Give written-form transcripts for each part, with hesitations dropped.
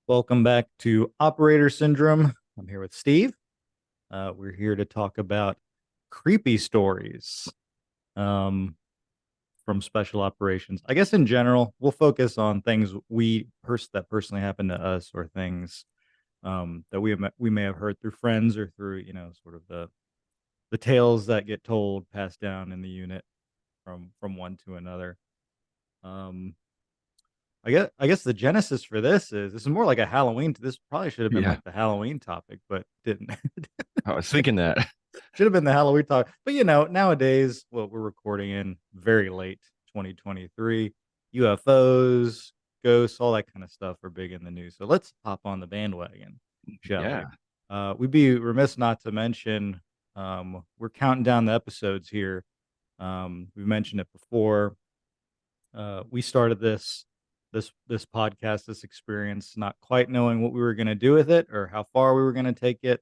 Welcome back to Operator Syndrome. I'm here with Steve. We're here to talk about creepy stories um, from special operations. I guess in general, we'll focus on things that personally happened to us, or things that we may have heard through friends, or through sort of the tales that get told, passed down in the unit from one to another. Um, I guess the genesis for this is more like a Halloween. This probably should have been Yeah, like the Halloween topic, but didn't. I was thinking that. Should have been the Halloween topic. But nowadays, well, we're recording in very late 2023. UFOs, ghosts, all that kind of stuff are big in the news. So let's hop on the bandwagon, shall Yeah. we? We'd be remiss not to mention we're counting down the episodes here. We mentioned it before. We started this podcast, this experience, not quite knowing what we were going to do with it or how far we were going to take it.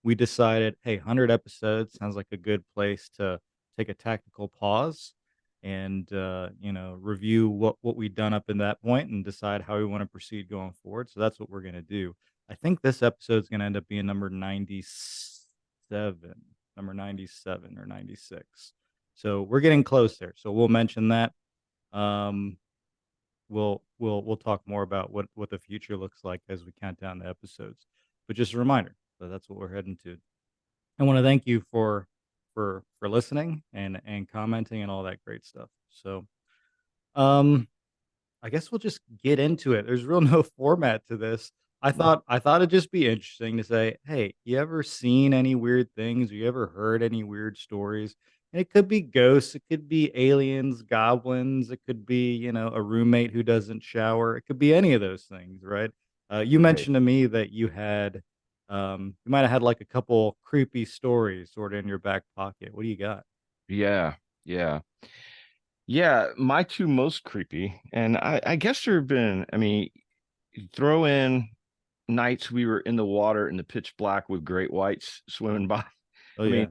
We decided, hey, 100 episodes sounds like a good place to take a tactical pause and review what we've done up in that point and decide how we want to proceed going forward. So that's what we're going to do. I think this episode is going to end up being number 97 or 96. So we're getting close there. So we'll mention that. um, we'll talk more about what the future looks like as we count down the episodes. But just a reminder, that's what we're heading to. I want to thank you for listening and commenting and all that great stuff. So, um, I guess we'll just get into it. There's real no format to this. I thought it'd just be interesting to say, hey, you ever seen any weird things? Or you ever heard any weird stories? And it could be ghosts, it could be aliens, goblins, it could be, a roommate who doesn't shower. It could be any of those things, right? You Right. mentioned to me that you might have had like a couple creepy stories sort of in your back pocket. What do you got? Yeah. Yeah. Yeah. My two most creepy, and I guess there have been, I mean, throw in nights we were in the water in the pitch black with great whites swimming by. Oh I yeah. mean,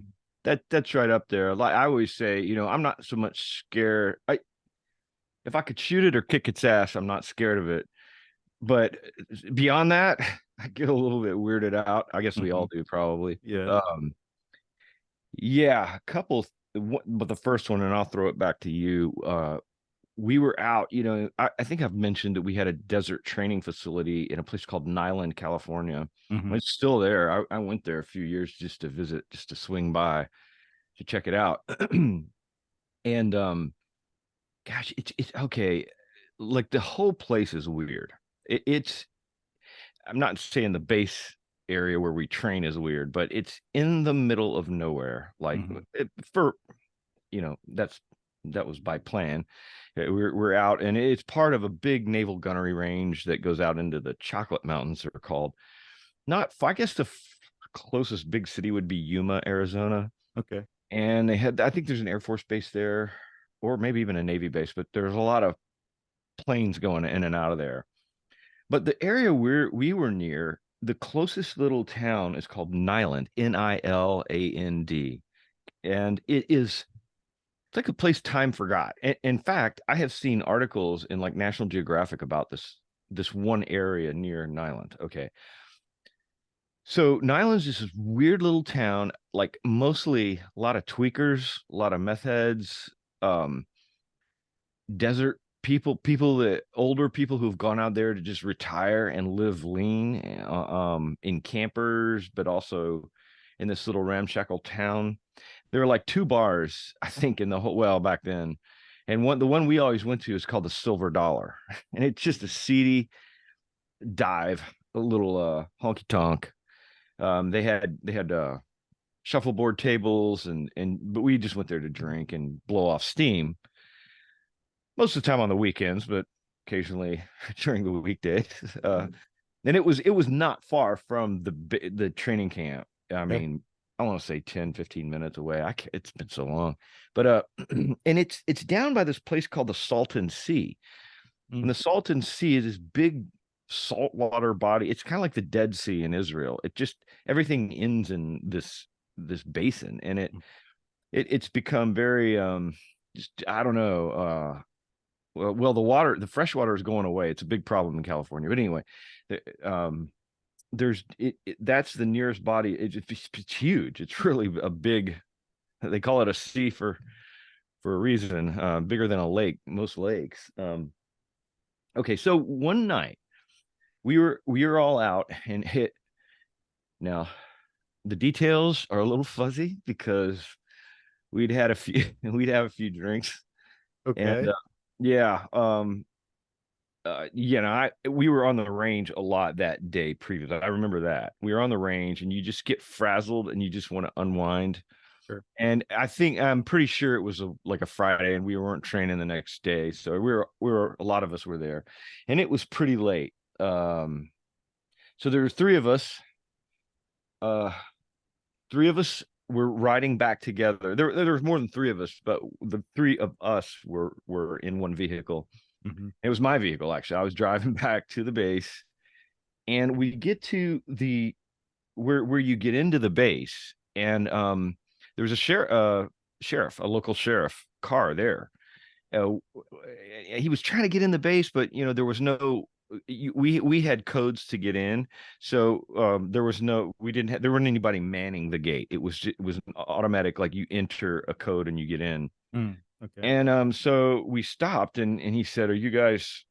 that's right up there. Like I always say, I'm not so much scared. If I could shoot it or kick its ass, I'm not scared of it. But beyond that, I get a little bit weirded out. I guess we Hmm. all do probably. Yeah. Yeah, a couple, but the first one, and I'll throw it back to you. We were out, I think I've mentioned that we had a desert training facility in a place called Nyland, California. Hmm. It's still there. I went there a few years just to visit, just to swing by to check it out. And gosh, it's okay. Like the whole place is weird. It's I'm not saying the base area where we train is weird, but it's in the middle of nowhere. Like Hmm. for that was by plan. We're out, and it's part of a big naval gunnery range that goes out into the Chocolate Mountains. They're called. Not, I guess the closest big city would be Yuma, Arizona, Okay. and they had. I think there's an Air Force base there, or maybe even a Navy base. But there's a lot of planes going in and out of there. But the area we were near, the closest little town is called Niland, Niland, and it's like a place time forgot. In fact, I have seen articles in like National Geographic about this one area near Nyland. Okay. So Nyland's just this weird little town, like mostly a lot of tweakers, a lot of meth heads, um, desert people that older people who've gone out there to just retire and live lean, in campers, but also in this little ramshackle town. There were like two bars, I think, in the whole, well, back then. And the one we always went to is called the Silver Dollar. And it's just a seedy dive, a little honky tonk. They had shuffleboard tables, and but we just went there to drink and blow off steam most of the time on the weekends, but occasionally during the weekdays. And it was not far from the training camp. I Yeah. mean, I want to say 10, 15 minutes away. It's been so long. But and it's down by this place called the Salton Sea. Mm. And the Salton Sea is this big saltwater body. It's kind of like the Dead Sea in Israel. It just everything ends in this basin, and it's become very just I don't know, well, the fresh water is going away. It's a big problem in California. But anyway, there's that's the nearest body. It's huge. It's really a big. They call it a sea for a reason. Bigger than a lake. Most lakes. Okay, so one night we were all out and hit. Now the details are a little fuzzy because we'd had a few we'd have a few drinks and Okay. yeah we were on the range a lot that day previous. I remember that we were on the range and you just get frazzled and you just want to unwind. Sure. And I'm pretty sure it was like a Friday and we weren't training the next day, so we were a lot of us were there and it was pretty late. So there were uh three of us were riding back together. There was more than three of us, but the three of us were in one vehicle. Hmm. It was my vehicle, actually. I was driving back to the base, and we get to the where you get into the base, and there was a sheriff, a local sheriff car there. He was trying to get in the base, but there was no. We had codes to get in, so there was no. We didn't have. There wasn't anybody manning the gate. It was an automatic, like you enter a code and you get in. Okay. And so we stopped and he said, "Are you guys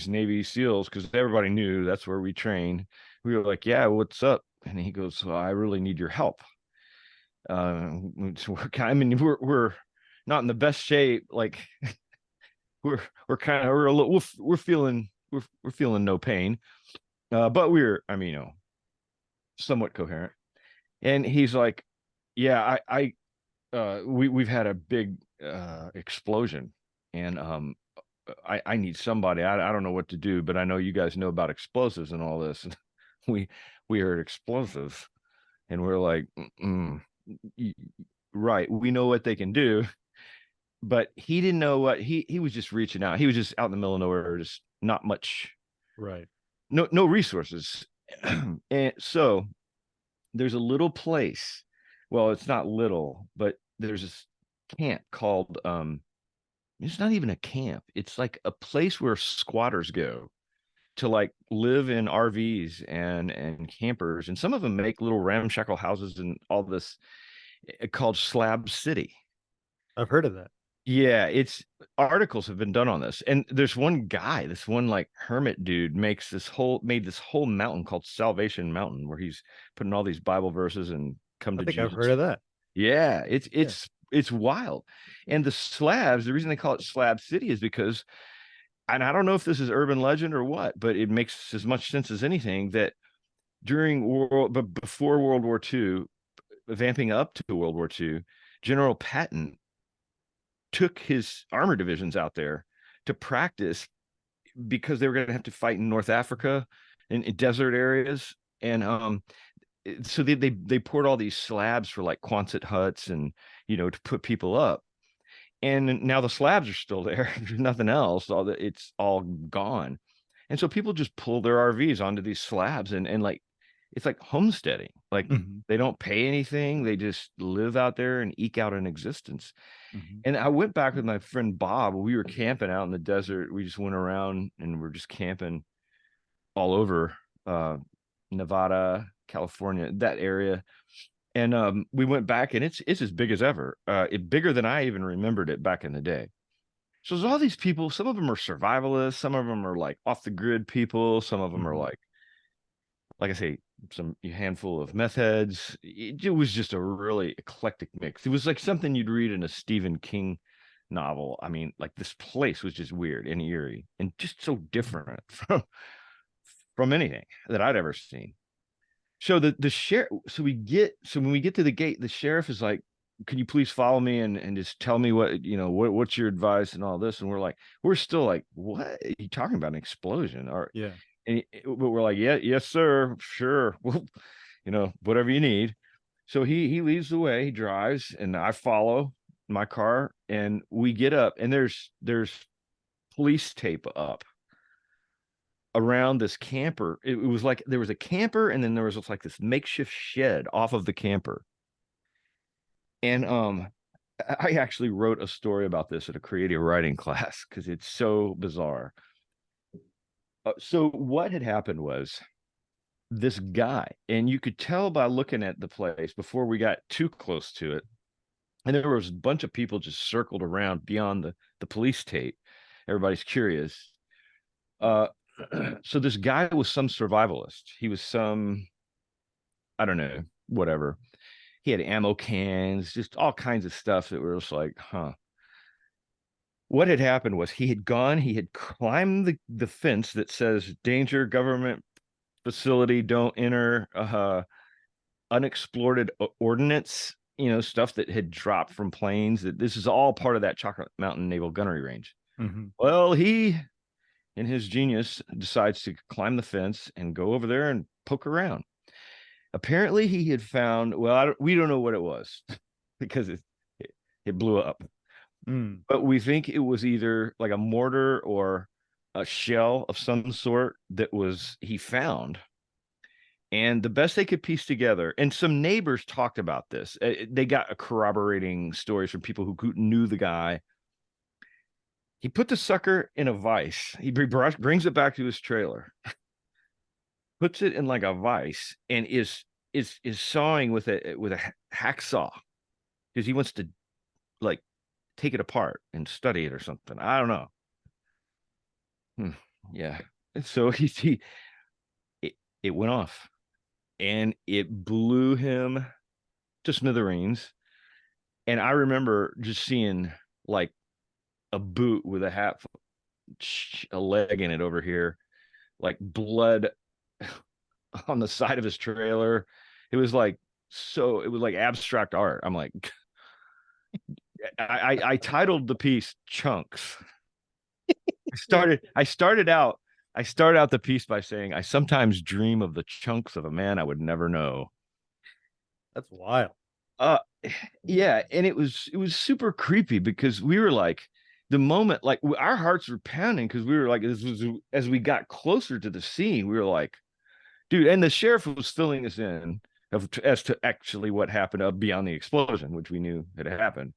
Navy SEALs?" Because everybody knew that's where we trained. We were like, "Yeah, what's up?" And he goes, "Well, I really need your help." So we're not in the best shape. Like we're kind of we're a little we're feeling no pain. But somewhat coherent. And he's like, "Yeah, we've had a big explosion, and I need somebody. I don't know what to do, but I know you guys know about explosives and all this." And we we heard explosives, and we're like, right, we know what they can do, but he didn't know what he was just reaching out. He was just out in the middle of nowhere, just not much, Right. no resources. And so there's a little place. Well, it's not little, but there's this camp called it's not even a camp. It's like a place where squatters go to like live in RVs and campers, and some of them make little ramshackle houses and all this, called Slab City. I've heard of that. Yeah, it's articles have been done on this. And there's one guy, this one like hermit dude made this whole mountain called Salvation Mountain where he's putting all these Bible verses and come I to think I've heard Jesus. of that. Yeah, Yeah. it's wild. And the slabs, the reason they call it Slab City is because, and I don't know if this is urban legend or what, but it makes as much sense as anything that but before World War II, vamping up to World War II, General Patton took his armor divisions out there to practice because they were going to have to fight in North Africa in desert areas. And so they poured all these slabs for like Quonset huts and to put people up. And now the slabs are still there. There's nothing else. It's all gone. And so people just pull their RVs onto these slabs and like it's like homesteading. Like Hmm. they don't pay anything. They just live out there and eke out an existence. Hmm. And I went back with my friend Bob. We were camping out in the desert. We just went around and we're just camping all over Nevada, California, that area. And we went back and it's as big as ever. Bigger than I even remembered it back in the day. So there's all these people, some of them are survivalists, some of them are like off the grid people, some of them are Hmm. like I say, some handful of meth heads. It was just a really eclectic mix. It was like something you'd read in a Stephen King novel. I mean, like this place was just weird and eerie and just so different from anything that I'd ever seen. So the sheriff, so when we get to the gate, the sheriff is like, "Can you please follow me and just tell me what's your advice and all this?" And we're still like, "What are you talking about? An explosion?" Or Yeah. but we're like, "Yeah, yes, sir, sure, well, whatever you need." So he leads the way, he drives, and I follow my car, and we get up, and there's police tape up around this camper. It was like there was a camper, and then there was like this makeshift shed off of the camper. And I actually wrote a story about this at a creative writing class because it's so bizarre. So what had happened was this guy, and you could tell by looking at the place before we got too close to it, and there was a bunch of people just circled around beyond the police tape. Everybody's curious. Uh, so this guy was some survivalist. He was some, I don't know, whatever. He had ammo cans, just all kinds of stuff that were just like, huh. What had happened was he had climbed the fence that says danger, government facility, don't enter, unexploded ordnance, stuff that had dropped from planes. That this is all part of that Chocolate Mountain Naval Gunnery Range. Mhm. Well, he, in his genius, decides to climb the fence and go over there and poke around. Apparently, he had found, well, we don't know what it was because it blew up, Mm. but we think it was either like a mortar or a shell of some sort that was he found. And the best they could piece together, and some neighbors talked about this. They got corroborating stories from people who knew the guy. He put the sucker in a vise. He brings it back to his trailer, puts it in like a vise, and is sawing with a hacksaw because he wants to like take it apart and study it or something. I don't know. Yeah. So it, it went off and it blew him to smithereens. And I remember just seeing like a boot with a leg in it over here, like blood on the side of his trailer. It was like, it was like abstract art. I'm like, I titled the piece Chunks. I started out the piece by saying, I sometimes dream of the chunks of a man I would never know. That's wild. Uh yeah, and it was super creepy because we were like the moment like our hearts were pounding because we were like this was as we got closer to the scene, we were like, dude, and the sheriff was filling us in as to actually what happened beyond the explosion, which we knew had happened.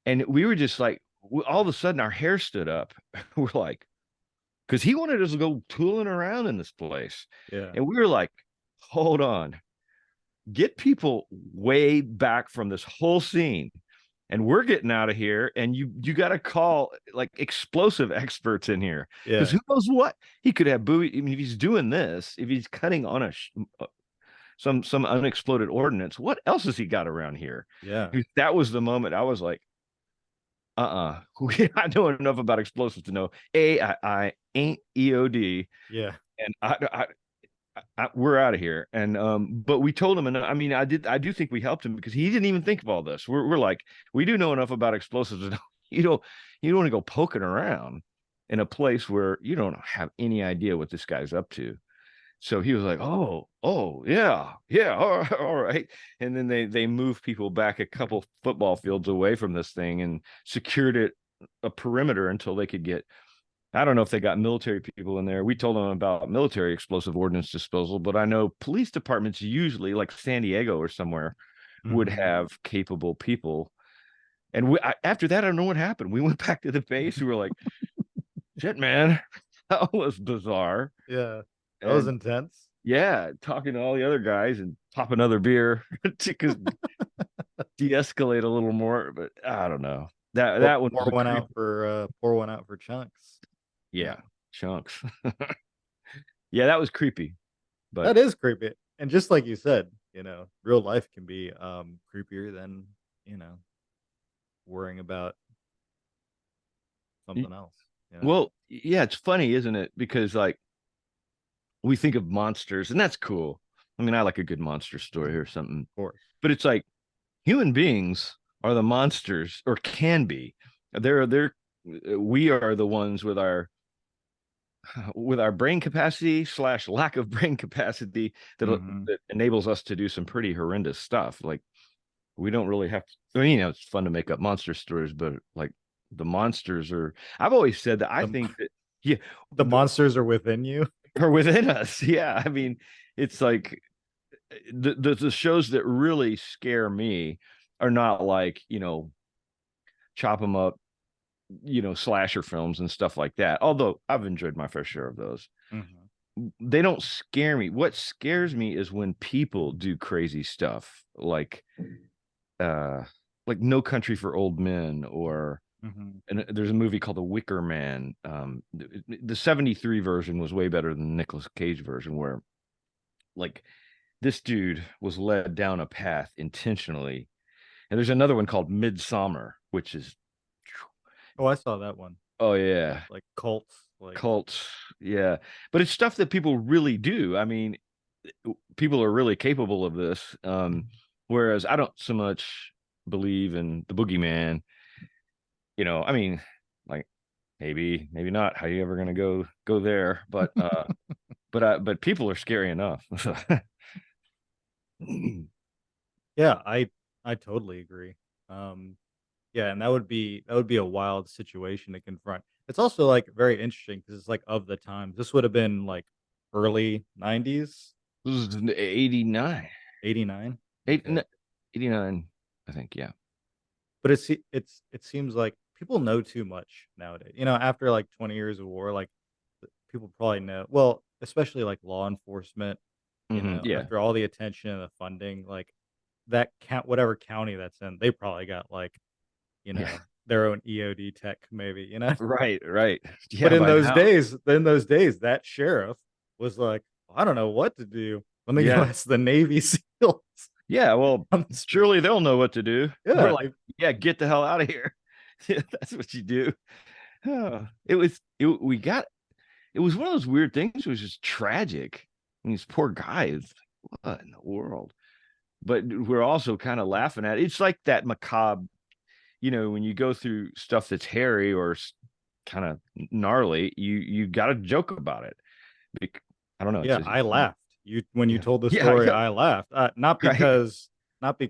And we were just like all of a sudden our hair stood up. We're like, because he wanted us to go tooling around in this place. Yeah. And we were like, hold on, get people way back from this whole scene. And we're getting out of here. And you got to call like explosive experts in here. Because Yeah. who knows what he could have buoy. I mean, if he's doing this, if he's cutting on some unexploded ordnance, what else has he got around here? Yeah. That was the moment I was like, I know enough about explosives to know I ain't EOD, Yeah. and we're out of here. And but we told him, and I mean, I do think we helped him because he didn't even think of all this. We're like, we do know enough about explosives to know you don't want to go poking around in a place where you don't have any idea what this guy's up to. So he was like, oh, yeah, all right. And then they moved people back a couple football fields away from this thing and secured it a perimeter until they could get. I don't know if they got military people in there. We told them about military explosive ordnance disposal, but I know police departments usually, like San Diego or somewhere, would Mhm. have capable people. And after that, I don't know what happened. We went back to the base. We were like, shit, man, that was bizarre. Yeah. That was And intense. yeah, talking to all the other guys and pop another beer to de-escalate a little more. But I don't know. That one was a creep. Pour one out for Chunks. Yeah, chunks. Yeah, that was creepy. But That is creepy. And just like you said, real life can be creepier than, you know, worrying about something else, you know. well, yeah, it's funny, isn't it? Because like we think of monsters, and that's cool. I mean, I like a good monster story or something. Of course. But it's like human beings are the monsters, or can be. They're we are the ones with our brain capacity / lack of brain capacity Mhm. that enables us to do some pretty horrendous stuff. Like we don't really have to, I mean, it's fun to make up monster stories, but like the monsters are, I've always said that I The think that, yeah, the monsters are within you. are within us. Yeah. I mean, it's like the shows that really scare me are not like, chop them up, slasher films and stuff like that. Although I've enjoyed my fair share of those. Mhm. They don't scare me. What scares me is when people do crazy stuff uh like No Country for Old Men, or Mhm. and there's a movie called The Wicker Man. The 73 version was way better than the Nicolas Cage version, where like this dude was led down a path intentionally. And there's another one called Midsummer, which is, Oh, I saw that one. oh yeah, Like cults, like cults. Yeah. But it's stuff that people really do. I mean, people are really capable of this. Whereas I don't so much believe in the boogeyman. I mean, like maybe not. How you ever gonna go there? But people are scary enough. yeah, I totally agree. Um, yeah, and that would be a wild situation to confront. It's also like very interesting because it's like of the times. This would have been like early '90s, This is 89. '89. Eight, Okay, 89, I think. Yeah. but it seems like people know too much nowadays. After like 20 years of war, like people probably know. Well, especially like law enforcement. Yeah. After all the attention and the funding, like that count, whatever county that's in, they probably got like Yeah. their own EOD tech, maybe. Right. Right. But Yeah. By now. in those days, that sheriff was like, I don't know what to do. Let me go Yeah. ask the Navy SEALs Yeah. Well, on the street. surely they'll know what to do. They're Yeah, like, yeah, get the hell out of here. Yeah, that's what you do. It was one of those weird things. It was just tragic. And these poor guys, what in the world? But we're also kind of laughing at it. It's like that macabre, when you go through stuff that's hairy or kind of gnarly, you got to joke about it. I don't know. It's yeah. just, I laughed. When you yeah, told the yeah, story, yeah, I laughed. Not right. I because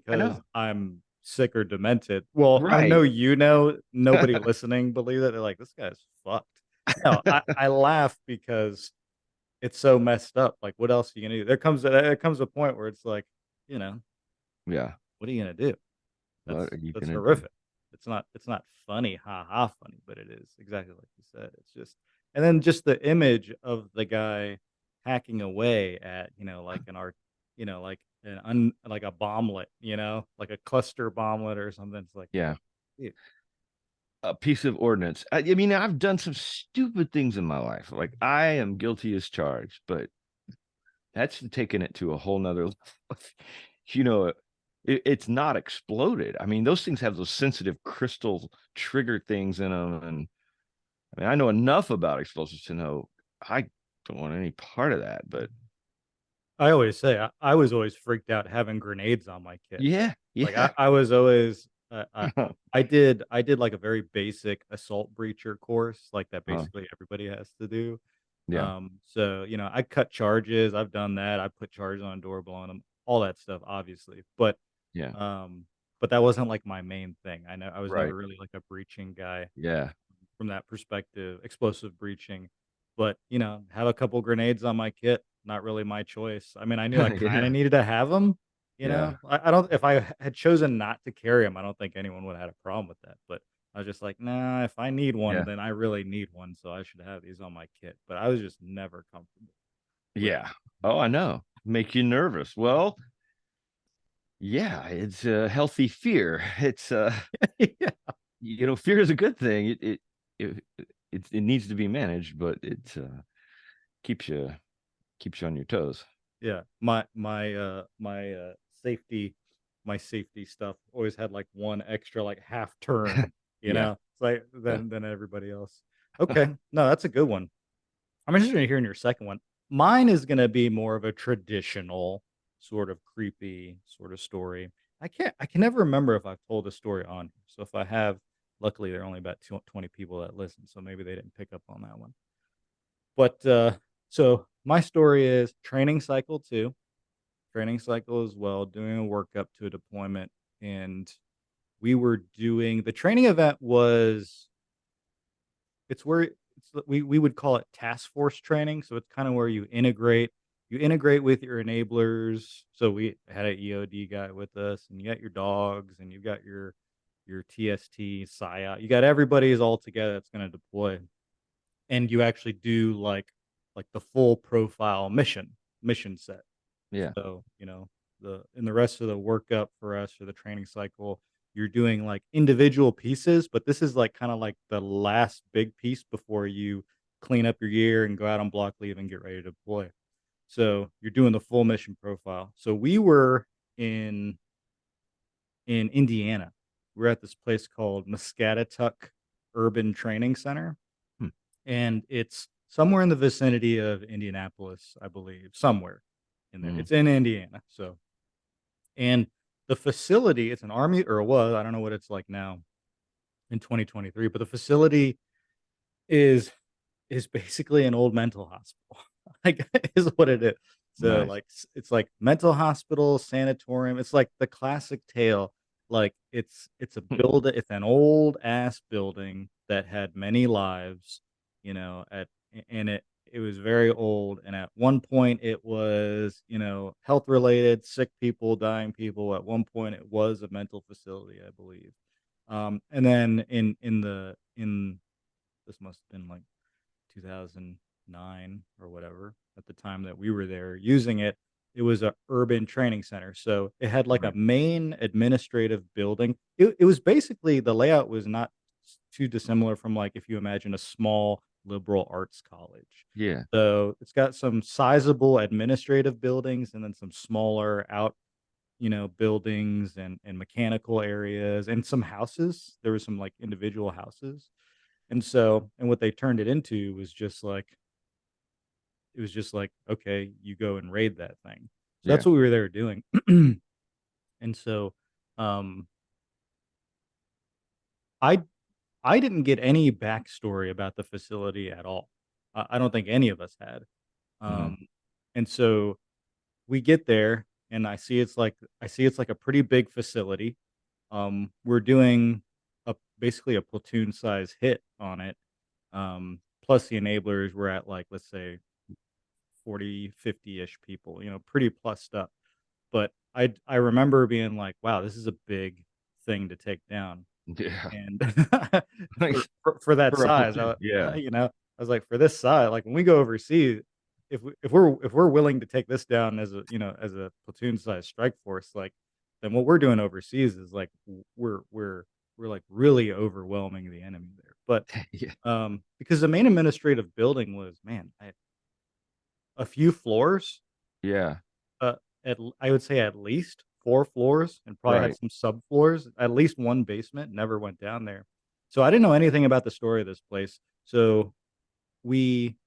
know, I'm sick or demented. Well, I know right. nobody listening believe that. They're like, this guy's fucked. No, I laugh because it's so messed up. Like, what else are you gonna do? There comes a point where it's like, you know, Yeah. what are you gonna do? What are you That's gonna do? horrific. It's not funny, ha ha funny, but it is exactly like you said. It's just and then just the image of the guy hacking away at, like an art, like like a bomblet, like a cluster bomblet or something. It's like, Yeah. dude, A piece of ordnance. I mean, I've done some stupid things in my life. Like I am guilty as charged, but that's taking it to a whole nother level. you know, it's not exploded. I mean, those things have those sensitive crystal trigger things in them. And I mean, I know enough about explosives to know I don't want any part of that. But I always say I was always freaked out having grenades on my kit. yeah, Like yeah. I was always I did like a very basic assault breacher course, like that uh, basically everybody has to do. yeah, So I cut charges. I've done that. I put charges on a door, blowing them, all that stuff, obviously. yeah, Um, but that wasn't like my main thing. I know I was never right. really like a breaching guy Yeah, from that perspective, explosive breaching. But have a couple grenades on my kit, not really my choice. I mean, I knew I kind yeah, of needed to have them. yeah, I don't. If I had chosen not to carry them, I don't think anyone would have had a problem with that. But I was just like, nah. If I need one, yeah, then I really need one, so I should have these on my kit. But I was just never comfortable with yeah. Oh, I know. Make you nervous. Well, yeah, it's a healthy fear. It's it. Yeah, fear is a good thing. It it needs to be managed, but it keeps you keeps you on your toes. yeah. My safety, my safety stuff always had like one extra like half turn. Yeah, It's like yeah. than everybody else. Okay, no, that's a good one. I'm interested in hearing your second one. Mine is gonna be more of a traditional, sort of creepy sort of story. I can never remember if I've told a story on here. So if I have, luckily there are only about 20 people that listen, so maybe they didn't pick up on that one. But so my story is training cycle 2, training cycle as well, doing a workup to a deployment, and we were doing the training event was it's where we would call it task force training. So it's kind of where you integrate with your enablers. So we had an EOD guy with us, and you got your dogs, and you got your your TST, SIOP. You got everybody is all together that's going to deploy, and you actually do like the full profile mission set. Yeah. So, the in the rest of the workup for us or the training cycle, you're doing like individual pieces, but this is like kind of like the last big piece before you clean up your gear and go out on block leave and get ready to deploy. So you're doing the full mission profile. So we were in in Indiana. We're at this place called Muscatatuck Urban Training Center, Hmm. and it's somewhere in the vicinity of Indianapolis, I believe, somewhere in there. Mm. It's in Indiana. So, and the facility, it's an army or it was, I don't know what it's like now in 2023, but the facility is is basically an old mental hospital. Like is what it is. So Nice. like it's like mental hospital, sanatorium. It's like the classic tale. Like it's a Hmm. it's an old ass building that had many lives, and it was very old, and at one point it was, health related, sick people, dying people. At one point it was a mental facility, I believe. And then in this must have been like 2009 or whatever at the time that we were there using it. It was a urban training center, so it had like a Right. main administrative building. It was basically, the layout was not too dissimilar from like if you imagine a small liberal arts college. Yeah. So it's got some sizable administrative buildings and then some smaller out, buildings and mechanical areas and some houses. There were some like individual houses. And so, and what they turned it into was just like, it was just like, okay, you go and raid that thing. So that's Yeah. what we were there doing. And so, um, I I didn't get any backstory about the facility at all. I don't think any of us had. Mm. Um, and so we get there, and I see it's like a pretty big facility. We're doing a basically a platoon size hit on it. Plus the enablers, we're at like, let's say 40, 50-ish people, pretty plussed up. But I remember being like, wow, this is a big thing to take down. Yeah. And Nice. for that For a size, platoon. Yeah. I was like, for this size, like when we go overseas, if we're willing to take this down as as a platoon size strike force, like then what we're doing overseas is like we're like really overwhelming the enemy there. But Yeah. because the main administrative building was, man, a few floors, Yeah. uh, I would say at least 4 floors, and probably had Right. some subfloors, at least 1 basement, never went down there. So I didn't know anything about the story of this place. So we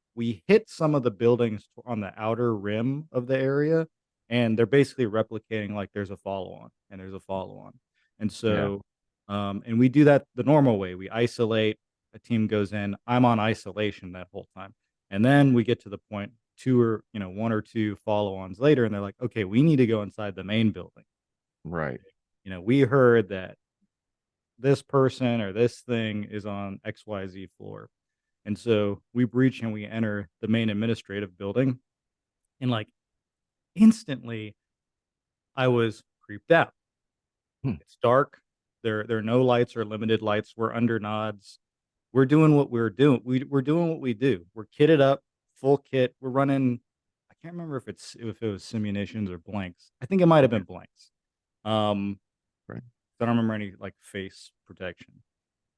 hit some of the buildings on the outer rim of the area, and they're basically replicating like there's a follow on and there's a follow on. And Yeah. so, and we do that the normal way. We isolate, a team goes in, I'm on isolation that whole time. And then we get to the point, 2 or, 1 or 2 follow-ons later, and they're like, "Okay, we need to go inside the main building. Right. We heard that this person or this thing is on XYZ floor." And so we breach and we enter the main administrative building, and like instantly I was creeped out. Hmm. It's dark. There are no lights or limited lights. We're under nods. We're doing what we're doing. We're doing what we do. We're kitted up, full kit. We're running. I can't remember if it was simulations or blanks. I think it might have Okay. been blanks. Um, Right. I don't remember any like face protection,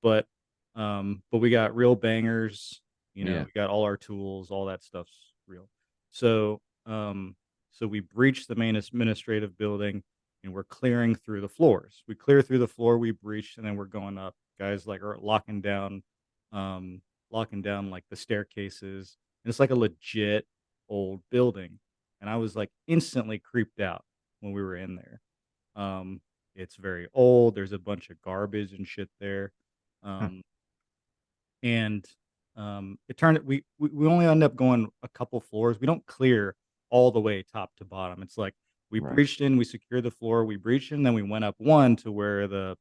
but but we got real bangers. Yeah. We got all our tools. All that stuff's real. So so we breach the main administrative building, and we're clearing through the floors. We clear through the floor we breached, and then we're going up. Guys like are um, locking down like the staircases, and it's like a legit old building. And I was like instantly creeped out when we were in there. Um, it's very old. There's a bunch of garbage and shit there. Huh. Um, and it turned we only end up going a couple floors. We don't clear all the way top to bottom. It's like we Right. breached in, we secured the floor, we breached in, then we went up one to wherever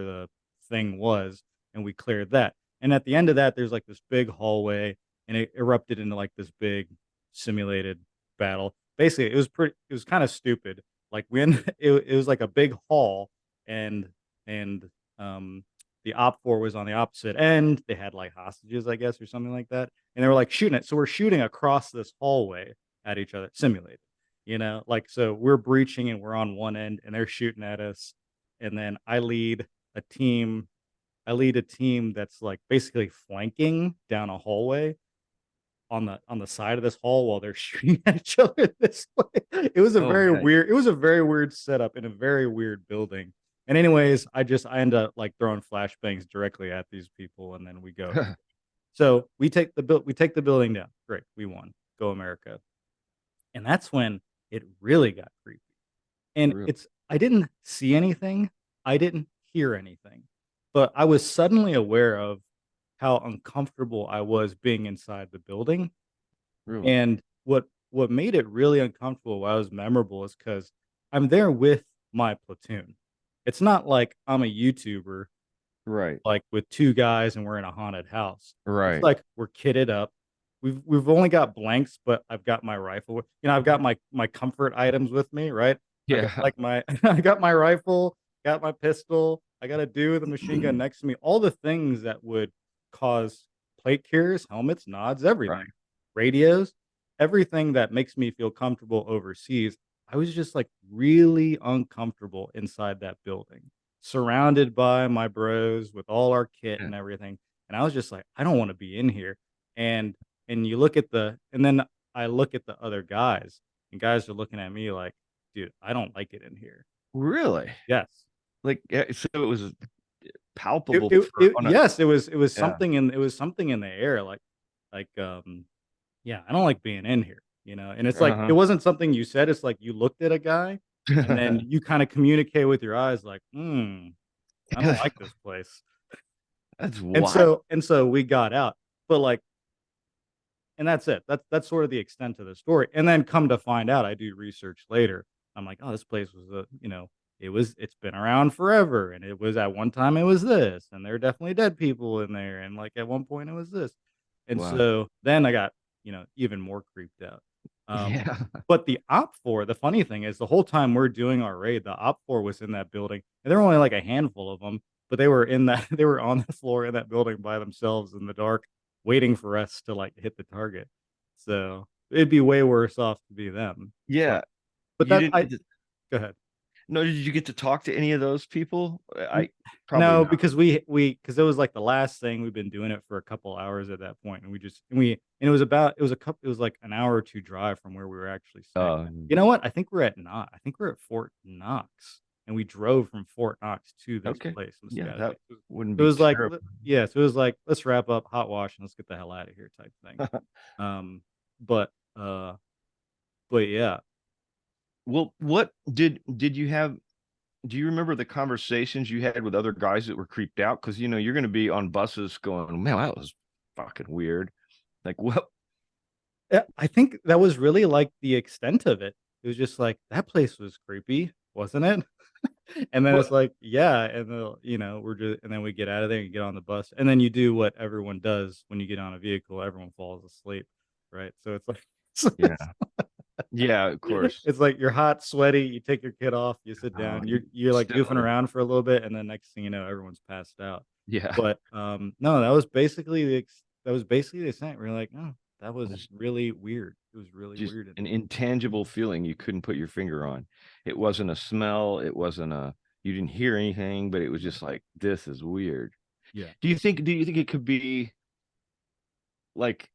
the thing was, and we cleared that. And at the end of that, there's like this big hallway, and it erupted into like this big simulated battle. Basically, it was kind of stupid. Like when it was like a big hall, and and the op four was on the opposite end. They had like hostages, I guess, or something like that, and they were like shooting it. So we're shooting across this hallway at each other, simulated. Like so we're breaching and we're on one end, and they're shooting at us, and then a team. I lead a team that's like basically flanking down a hallway on the side of this hall while they're shooting at each other this way. Oh, man. It was a very weird setup in a very weird building. And anyways, I end up like throwing flashbangs directly at these people and then we go. So we take the building down. Great. We won. Go America. And that's when it really got creepy. And Really? it's I didn't see anything. I didn't hear anything. But I was suddenly aware of how uncomfortable I was being inside the building. Really? And what made it really uncomfortable, why it was memorable, is because 'cause I'm there with my platoon. It's not like I'm a YouTuber, Right. like, with 2 guys and we're in a haunted house. It's Right. like we're kitted up. We've only got blanks, but I've got my rifle with I've got my comfort items with me, right? I got, Yeah. like, my I got my rifle, got my pistol, I got a dude with a machine gun next to me, all the things that would cause plate carriers, helmets, nods, Right. everything, radios, everything that makes me feel comfortable overseas. I was just, like, really uncomfortable inside that building, surrounded by my bros with all our kit Yeah. and everything, and I was just like, "I don't wanna be in here," and you look at and then I look at the other guys, and guys are looking at me like, "Dude, I don't like it in here." Really? Yes. Like, yeah, so it was palpable for It on a yes, it was yeah. something in the air, like, yeah, I don't like being in here, and it's like, it Uh-huh. wasn't something you said, it's like you looked at a guy, and then you kinda communicate with your eyes like, "Hmm, I don't like this place." That's And wild. so we got out, but, like and that's it. That's sort of the extent of the story, and then come to find out, I do research later. I'm like, "Oh, this place was it's been around forever, and it was at one time it was this, and there are definitely dead people in there, and, like, at one point it was this." And Wow. so then I got, even more creeped out. Yeah. But the OPFOR, the funny thing is the whole time we're doing our raid, the OPFOR was in that building, and there were only, like, a handful of them, but they were in that they were on the floor in that building by themselves in the dark waiting for us to, like, hit the target. So, it'd be way worse off to be them. But Yeah. but You that didn't I get to Go ahead. no, did you get to talk to any of those people? N I probably No, not. because because it was, like, the last thing, we've been doing it for a couple hours at that point, and it was, like, an hour or 2 drive from where we were actually staying. Um, You know what? I think we're at Fort Knox, and we drove from Fort Knox to this okay. place in Yeah, Skagit. that wouldn't It be was like terrible. yeah, so it was like, "Let's wrap up, hot wash, and let's get the hell out of here," type thing. Um, but, uh but yeah. Well, what did you have do you remember the conversations you had with other guys that were creeped out? Because you're gonna be on buses going, "Man, that was fucking weird." Like, what Yeah, I think that was really, like, the extent of it. It was just like, "That place was creepy, wasn't it?" And then it's what like, "Yeah," and then, we're just and then we get out of there and get on the bus, and then you do what everyone does when you get on a vehicle, everyone falls asleep, right? So it's like Yeah. Yeah, of course. it's like you're hot, sweaty, you take your kit off, you sit Oh, down, you you're, like, goofing still around for a little bit, and then next thing you know, everyone's passed out. yeah. But, no, that was basically the extent. We're like, "Oh, that was It's really weird." It was really just weird in an here. intangible feeling you couldn't put your finger on. It wasn't a smell, it wasn't a you didn't hear anything, but it was just like, "This is weird." Yeah. Do you think it could be, like,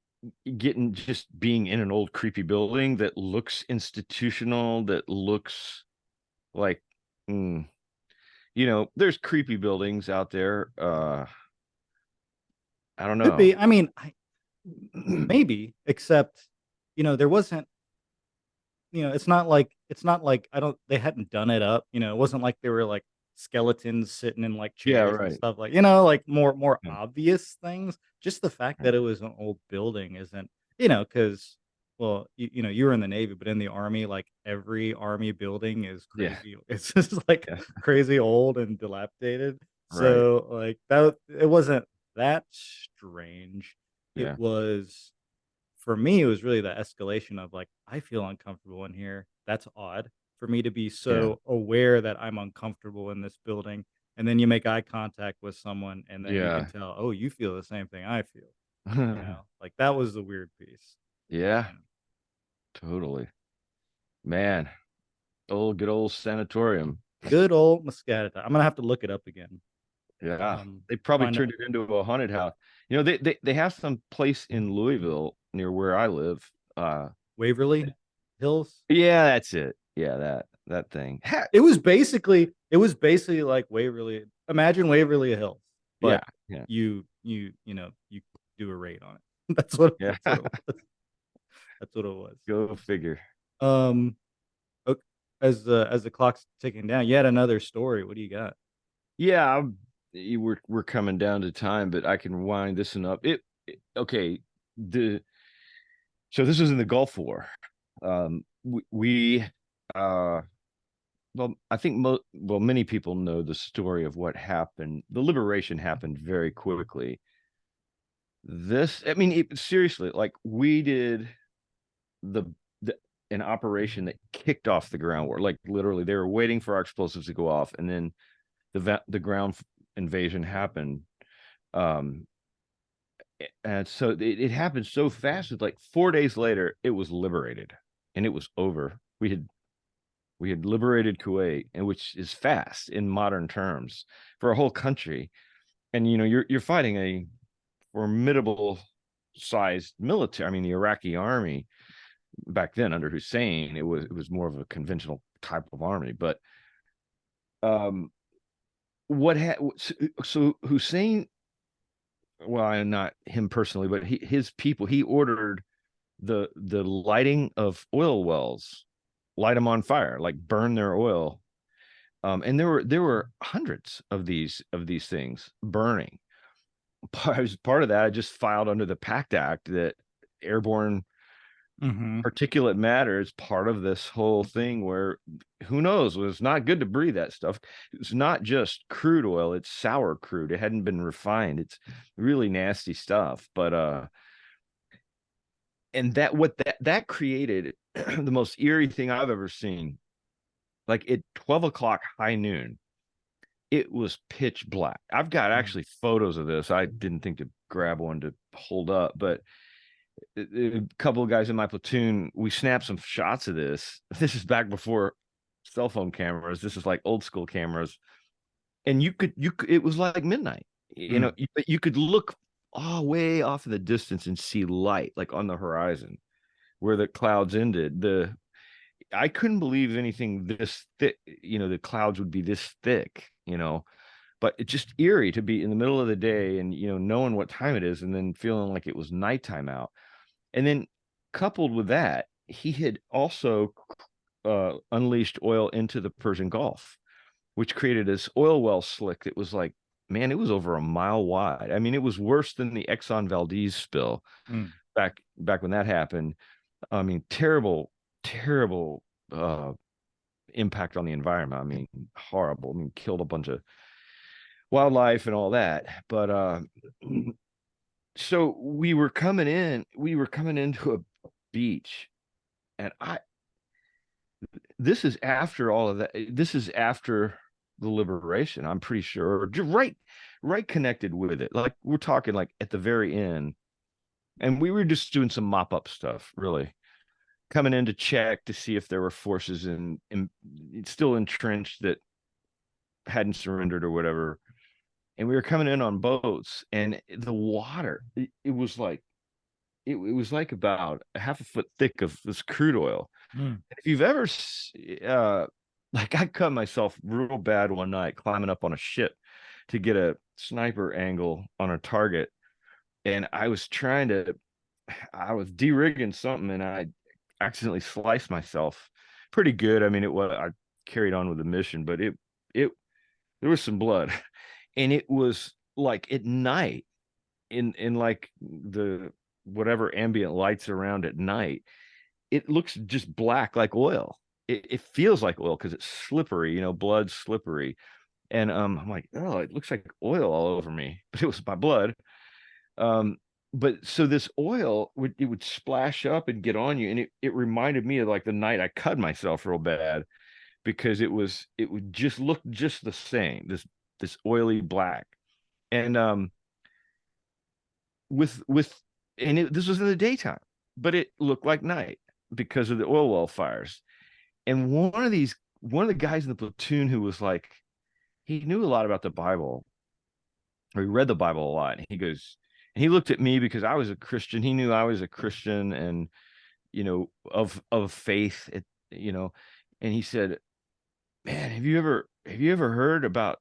getting just being in an old creepy building that looks institutional, that looks like, mm, there's creepy buildings out there, I don't Could know. be. I mean, maybe, except, there wasn't it's not like I don't they hadn't done it up, it wasn't like they were, like, skeletons sitting in, like, Yeah, chairs and right. stuff like like, more Yeah, obvious things. Just the fact right. that it was an old building isn't because well, you were in the Navy, but in the Army, like, every Army building is Yeah, crazy it's just, like, yeah, crazy old and dilapidated. right. So, like, that it wasn't that strange. It Yeah, was For me, it was really the escalation of, like, I feel uncomfortable in here. That's odd for me to be yeah, so aware that I'm uncomfortable in this building. and then you make eye contact with someone, and then you can Yeah. tell, oh, you feel the same thing I feel. Like that was the weird piece. Yeah, Yeah. totally. Man, good old sanatorium. Good old Muscatatuck. I'm gonna have to look it up again. Yeah. They probably Find turned it into a haunted house. You know, they have some place in Louisville near where I live. Waverly Hills. Yeah, that's it. Yeah, that thing. It was basically like Waverly. Imagine Waverly Hills, Yeah, but yeah, you do a raid on it. That's what yeah. that's what it was. That's what it was. Go figure. Um, ok- as the clock's ticking down, you had another story. What do you got? Yeah, we're coming down to time, but I can wind this one up. Okay. The So this was in the Gulf War. We well, I think many people know the story of what happened. The liberation happened very quickly. I mean, seriously, like we did the, the an operation that kicked off the ground war. Like literally, they were waiting for our explosives to go off, and then the ground invasion happened. Um, and so it happened so fast. It's like 4 days later, it was liberated, and it was over. We had liberated Kuwait, and which is fast in modern terms for a whole country. And you're fighting a formidable sized military. I mean, the Iraqi army back then under Hussein, it was more of a conventional type of army. But um, what so Hussein? Well, not him personally, but his people. He ordered the lighting of oil wells, light them on fire, like burn their oil. And there were hundreds of these things burning. As part of that, I just filed under the PACT Act that airborne Mm-hmm. particulate matter is part of this whole thing where who knows, it's not good to breathe that stuff. It's not just crude oil, it's sour crude. It hadn't been refined. It's really nasty stuff. But and that created the most eerie thing I've ever seen. Like at 12 o'clock high noon, it was pitch black. I've got actually photos of this. I didn't think to grab one to hold up, but a couple of guys in my platoon, we snapped some shots of this. This is back before cell phone cameras. This is like old school cameras. And it was like midnight. You could look way off in the distance and see light like on the horizon where the clouds ended. I couldn't believe anything this thick, the clouds would be this thick, but it's just eerie to be in the middle of the day and, knowing what time it is and then feeling like it was nighttime out. And then coupled with that, he had also unleashed oil into the Persian Gulf, which created this oil well slick that was like, man, it was over a mile wide. I mean, it was worse than the Exxon Valdez spill back when that happened. I mean, terrible, terrible impact on the environment. I mean, horrible. I mean, killed a bunch of wildlife and all that. But so we were coming into a beach, and this is after all of that. This is after the liberation, I'm pretty sure, right connected with it. Like we're talking like at the very end, and we were just doing some mop up stuff, really coming in to check to see if there were forces in still entrenched that hadn't surrendered or whatever. And we were coming in on boats, and the water, it was like it was like about a half a foot thick of this crude oil. If you've ever like I cut myself real bad one night climbing up on a ship to get a sniper angle on a target, and I was de-rigging something, and I accidentally sliced myself pretty good. I mean, I carried on with the mission, but it there was some blood, and it was like at night in like the whatever ambient lights around at night, it looks just black like oil. It feels like oil because it's slippery, blood slippery. And I'm like, oh, it looks like oil all over me, but it was my blood. But so this oil would splash up and get on you, and it reminded me of like the night I cut myself real bad because it would just look just the same. This this oily black. And with and this was in the daytime, but it looked like night because of the oil well fires. And one of the guys in the platoon who was like, he knew a lot about the Bible, or he read the Bible a lot. And he goes, and he looked at me because I was a Christian. He knew I was a Christian and, of faith, and he said, man, have you ever heard about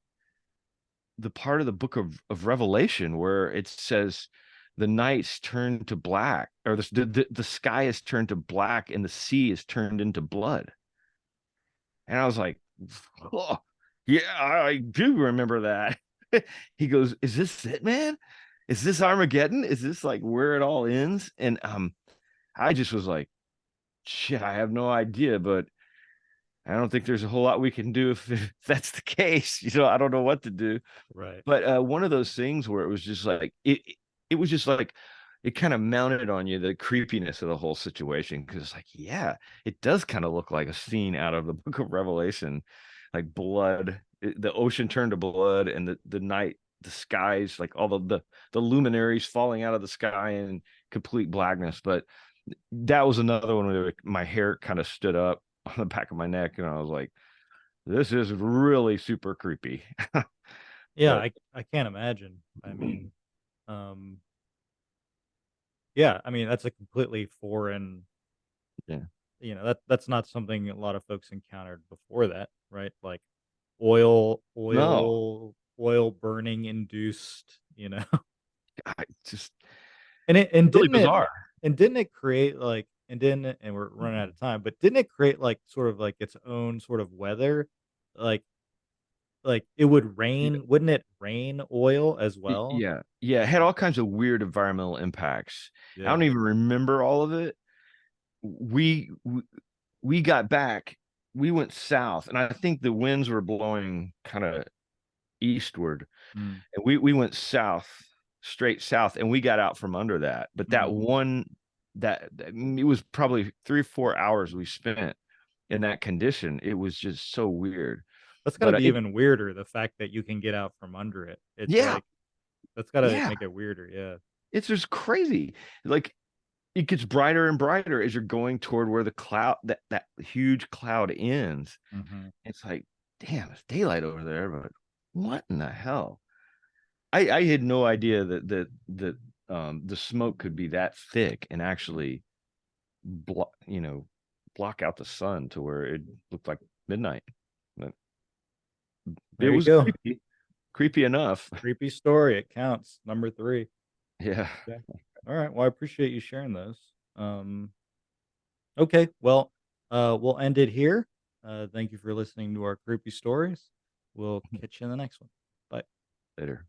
the part of the book of Revelation where it says the nights turn to black, or the sky is turned to black and the sea is turned into blood? And I was like, oh, yeah, I do remember that. He goes, is this it, man? Is this Armageddon? Is this like where it all ends? And I just was like, shit, I have no idea, but I don't think there's a whole lot we can do if that's the case. I don't know what to do. Right. But one of those things where it was just like it was just like it kind of mounted on you the creepiness of the whole situation, because it's like, yeah, it does kind of look like a scene out of the book of Revelation, like blood, the ocean turned to blood, and the night, the skies, like all the luminaries falling out of the sky in complete blackness. But that was another one where my hair kind of stood up on the back of my neck, and I was like, this is really super creepy. Yeah, But I can't imagine. I mean, um, yeah, I mean that's a completely foreign. yeah, That's not something a lot of folks encountered before that, right? Like no, oil burning induced, I just and it and really didn't it bizarre. and didn't it create like and didn't it, and we're running out of time, but didn't it create like sort of like its own sort of weather, like it would Yeah, rain, wouldn't it rain oil as well? yeah, yeah. It had all kinds of weird environmental impacts. I Yeah. don't even remember all of it. We got back. We went south, and I think the winds were blowing kind of eastward, Mm, and we went south, straight south, and we got out from under that. But that mhm. one, it was probably 3 or 4 hours we spent in that condition. It was just so weird. That's gotta But be it, even weirder, the fact that you can get out from under it. It's yeah, like that's gotta yeah, make it weirder, yeah. it's just crazy. Like it gets brighter and brighter as you're going toward where the cloud, that huge cloud ends. Mhm. It's like, damn, it's daylight over there, but what in the hell? I had no idea that the smoke could be that thick and actually block out the sun to where it looked like midnight. But it There you was go. creepy enough. Creepy story, it counts, number 3. Yeah. Yeah. Alright, well, I appreciate you sharing those. Okay, well, we'll end it here. Thank you for listening to our creepy stories. We'll catch you in the next one. Bye. Later.